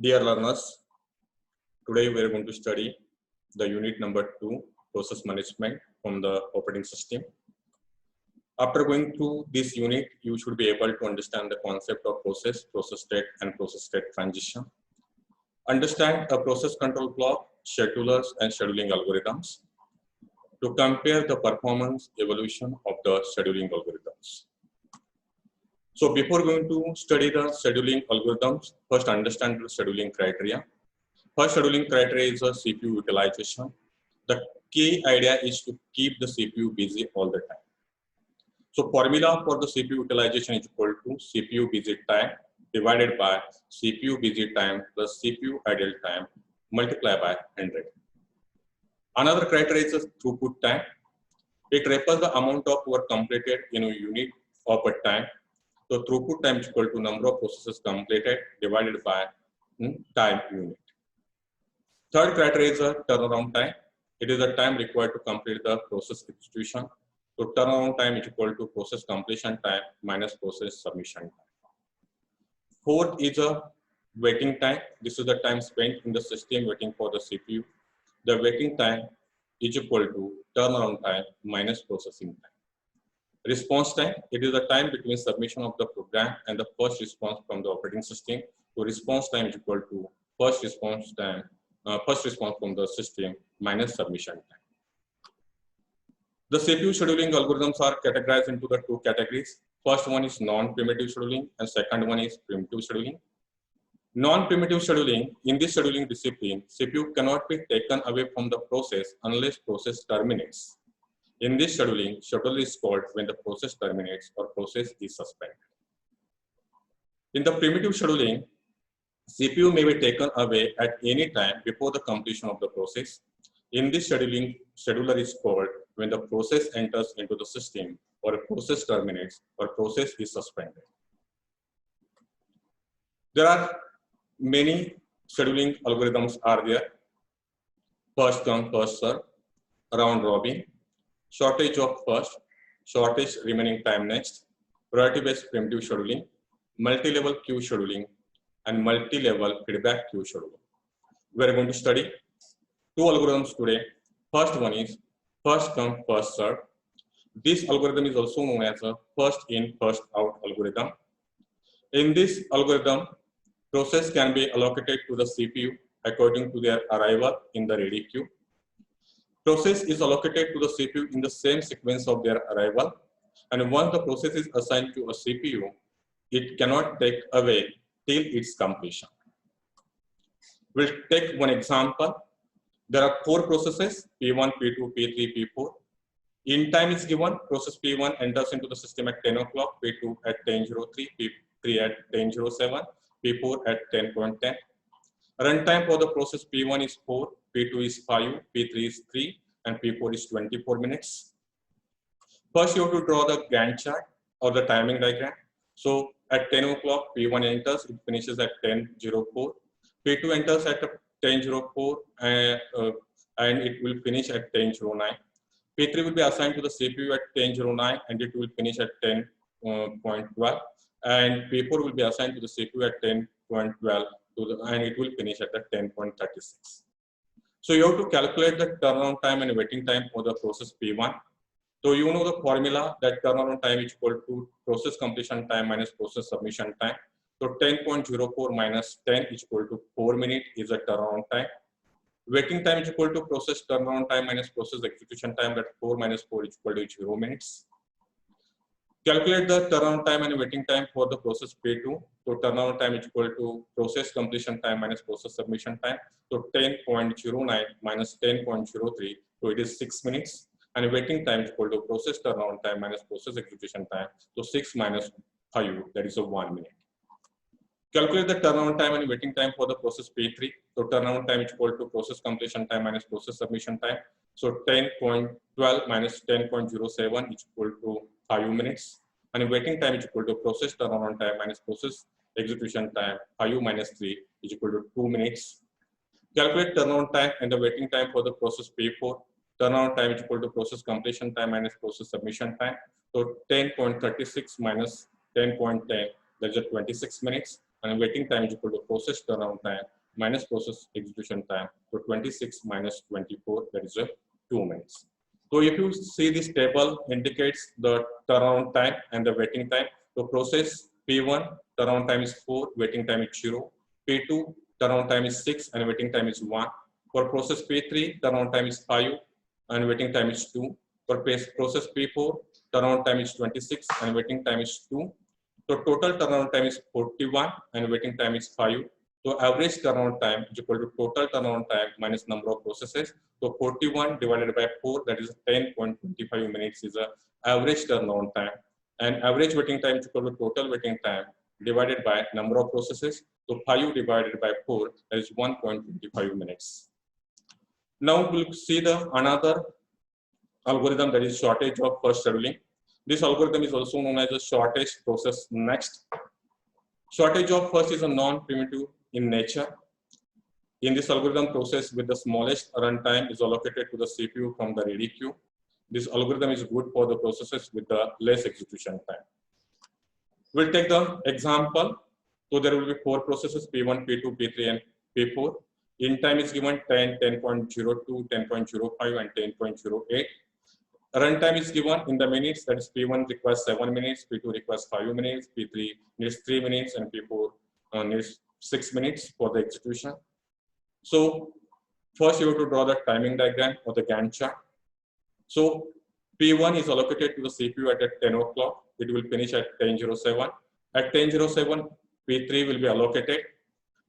Dear learners, today we are going to study the unit number 2, process management from the operating system. After going through this unit, you should be able to understand the concept of process, process state and process state transition. Understand a process control block, schedulers and scheduling algorithms to compare the performance evolution of the scheduling algorithms. So before going to study the scheduling algorithms, first understand the scheduling criteria. First scheduling criteria is a CPU utilization. The key idea is to keep the CPU busy all the time. So formula for the CPU utilization is equal to CPU busy time divided by CPU busy time plus CPU idle time multiplied by 100. Another criteria is throughput time. It refers the amount of work completed in a unit of a time. So throughput time is equal to number of processes completed divided by time unit. Third criteria is a turnaround time. It is the time required to complete the process execution. So turnaround time is equal to process completion time minus process submission time. Fourth is a waiting time. This is the time spent in the system waiting for the CPU. The waiting time is equal to turnaround time minus processing time. Response time, it is the time between submission of the program and the first response from the operating system. So response time is equal to first response time, first response from the system minus submission time. The CPU scheduling algorithms are categorized into the two categories. First one is non-primitive scheduling and second one is primitive scheduling. Non-primitive scheduling, in this scheduling discipline, CPU cannot be taken away from the process unless process terminates. In this scheduling, scheduler is called when the process terminates or process is suspended. In the primitive scheduling, CPU may be taken away at any time before the completion of the process. In this scheduling, scheduler is called when the process enters into the system or a process terminates or process is suspended. There are many scheduling algorithms are there. First come, first serve, round robin, shortage of first, shortage remaining time next, priority-based primitive scheduling, multi-level queue scheduling, and multi-level feedback queue scheduling. We are going to study two algorithms today. First one is first come, first serve. This algorithm is also known as a first in, first out algorithm. In this algorithm, process can be allocated to the CPU according to their arrival in the ready queue. Process is allocated to the CPU in the same sequence of their arrival, and once the process is assigned to a CPU, it cannot take away till its completion. We'll take one example. There are four processes, P1, P2, P3, P4. In time is given, process P1 enters into the system at 10 o'clock, P2 at 10:03, P3 at 10:07, P4 at 10:10. Runtime for the process P1 is 4, P2 is 5, P3 is 3, and P4 is 24 minutes. First, you have to draw the Gantt chart or the timing diagram. So at 10 o'clock, P1 enters, it finishes at 10:04. P2 enters at 10:04 and it will finish at 10:09. P3 will be assigned to the CPU at 10:09 and it will finish at 10:12. And P4 will be assigned to the CPU at 10:12 and it will finish at the 10:36. So you have to calculate the turnaround time and waiting time for the process P1. So you know the formula that turnaround time is equal to process completion time minus process submission time. So 10.04 minus 10 is equal to 4 minutes is the turnaround time. Waiting time is equal to process turnaround time minus process execution time, that 4 minus 4 is equal to 0 minutes. Calculate the turnaround time and waiting time for the process P2. So turnaround time is equal to process completion time minus process submission time. So 10.09 minus 10.03, so it is 6 minutes. And waiting time is equal to process turnaround time minus process execution time. So 6 minus 5, that is a 1 minute. Calculate the turnaround time and waiting time for the process P3. So turnaround time is equal to process completion time minus process submission time. So 10.12 minus 10.07 is equal to 5 minutes. And waiting time is equal to process turnaround time minus process execution time. 5 minus 3 is equal to 2 minutes. Calculate turnaround time and the waiting time for the process P4. Turnaround time is equal to process completion time minus process submission time. So 10.36 minus 10.10, that is 26 minutes. and waiting time is equal to process turnaround time minus process execution time. So 26 minus 24, that is 2 minutes. So if you see this table indicates the turnaround time and the waiting time. So process P1 turnaround time is 4, waiting time is 0. P2 turnaround time is 6 and waiting time is 1. For process P3 turnaround time is 5 and waiting time is 2. For process P4 turnaround time is 26 and waiting time is 2. So total turnaround time is 41 and waiting time is 5. So average turnaround time is equal to total turnaround time minus number of processes. So 41 divided by 4, that is 10.25 minutes is the average turnaround time. And average waiting time is equal to total waiting time divided by number of processes. So 5 divided by 4, that is 1.25 minutes. Now we'll see the another algorithm, that is shortage of first scheduling. This algorithm is also known as the shortest process next. Shortage of first is a non-primitive in nature. In this algorithm, process with the smallest runtime is allocated to the CPU from the ready queue. This algorithm is good for the processes with the less execution time. We'll take the example. So there will be 4 processes, P1, P2, P3, and P4. In time is given 10, 10.02, 10.05, and 10.08. Runtime is given in the minutes, that is P1 requires 7 minutes, P2 requires 5 minutes, P3 needs 3 minutes, and P4 needs 6 minutes for the execution. So first you have to draw the timing diagram or the Gantt chart. So P1 is allocated to the CPU at 10 o'clock. It will finish at 10:07. At 10:07, P3 will be allocated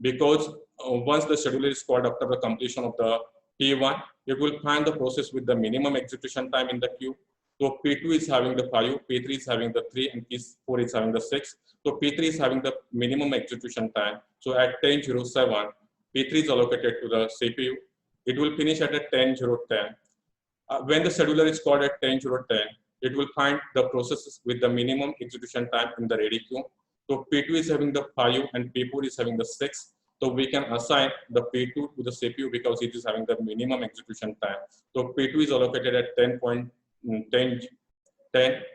because once the scheduler is called after the completion of the P1, it will find the process with the minimum execution time in the queue. So P2 is having the 5, P3 is having the 3, and P4 is having the 6. So P3 is having the minimum execution time. So at 10:07, P3 is allocated to the CPU. It will finish at 10:10. When the scheduler is called at 10:10, it will find the processes with the minimum execution time in the ready queue. So P2 is having the 5 and P4 is having the 6. So we can assign the P2 to the CPU because it is having the minimum execution time. So P2 is allocated at 10.10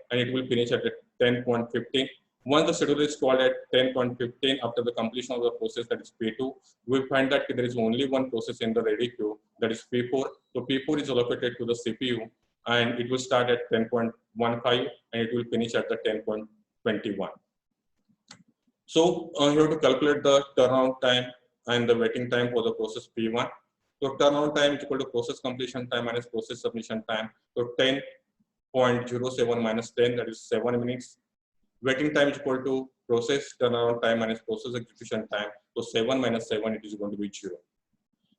and it will finish at 10.15. Once the scheduler is called at 10.15 after the completion of the process, that is P2, we will find that there is only one process in the ready queue, that is P4. So P4 is allocated to the CPU and it will start at 10.15 and it will finish at the 10.21. So you have to calculate the turnaround time and the waiting time for the process P1. So turnaround time is equal to process completion time minus process submission time. So 10.07 minus 10, that is 7 minutes. Waiting time is equal to process turnaround time minus process execution time. So 7 minus 7, it is going to be 0.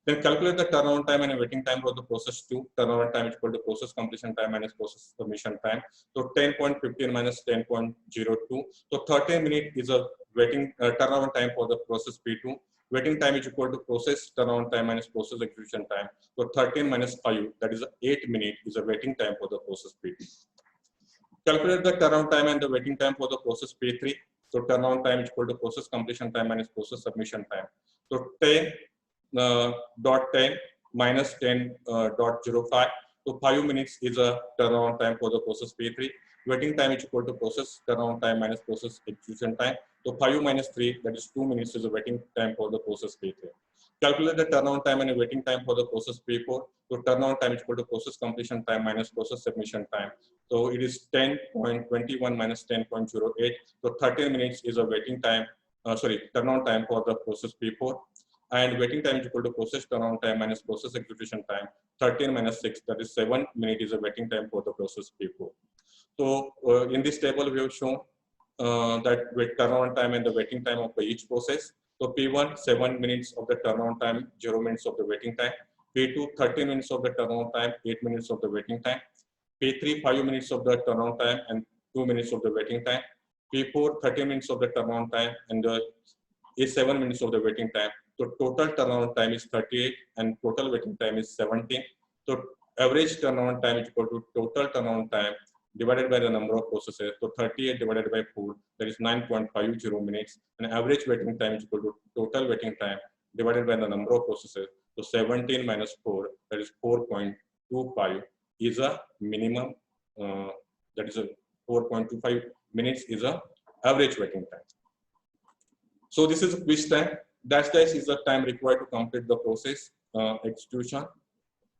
Then calculate the turnaround time and waiting time for the process 2. Turnaround time is equal to process completion time minus process submission time. So 10.15 minus 10.02. So 13 minutes is a waiting turnaround time for the process P2. Waiting time is equal to process turnaround time minus process execution time. So 13 minus 5, that is 8 minutes is a waiting time for the process P2. Calculate the turnaround time and the waiting time for the process P3. So turnaround time is equal to process completion time minus process submission time. So 10.10 minus 10.05. So 5 minutes is a turnaround time for the process P3. Waiting time is equal to process turnaround time minus process execution time. So 5 minus 3, that is 2 minutes is a waiting time for the process P3. Calculate the turnaround time and waiting time for the process P4. So turnaround time is equal to process completion time minus process submission time. So it is 10.21 minus 10.08. So 13 minutes is a waiting time, turnaround time for the process P4. And waiting time is equal to process turnaround time minus process execution time. 13 minus 6, that is 7 minutes is a waiting time for the process P4. So in this table, we have shown that with turnaround time and the waiting time of each process. So P1, 7 minutes of the turnaround time, 0 minutes of the waiting time. P2, 30 minutes of the turnaround time, 8 minutes of the waiting time. P3, 5 minutes of the turnaround time and 2 minutes of the waiting time. P4, 30 minutes of the turnaround time and 7 minutes of the waiting time. So total turnaround time is 38 and total waiting time is 17. So average turnaround time is equal to total turnaround time divided by the number of processes. So 38 divided by 4, that is 9.50 minutes. And average waiting time is equal to total waiting time divided by the number of processes. So 17 minus 4, that is 4.25 is a minimum, that is a 4.25 minutes is a average waiting time. So this is a quiz time. Dash dash is the time required to complete the process execution.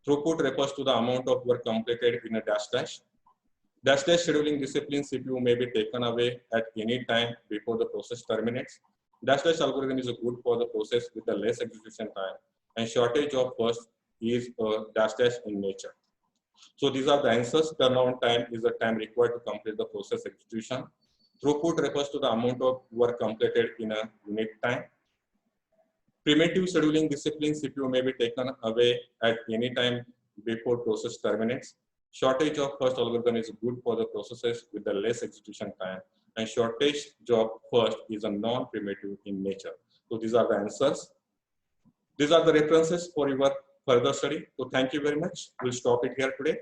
Throughput refers to the amount of work completed in a dash dash. Dash dash scheduling discipline CPU may be taken away at any time before the process terminates. Dash dash algorithm is good for the process with the less execution time, and shortage of first is dash dash in nature. So these are the answers. Turnaround time is the time required to complete the process execution. Throughput refers to the amount of work completed in a unit time. Primitive scheduling discipline CPU may be taken away at any time before process terminates. Shortage of first algorithm is good for the processes with the less execution time, and shortage of first is a non-primitive in nature. So these are the answers. These are the references for your further study. So thank you very much. We'll stop it here today.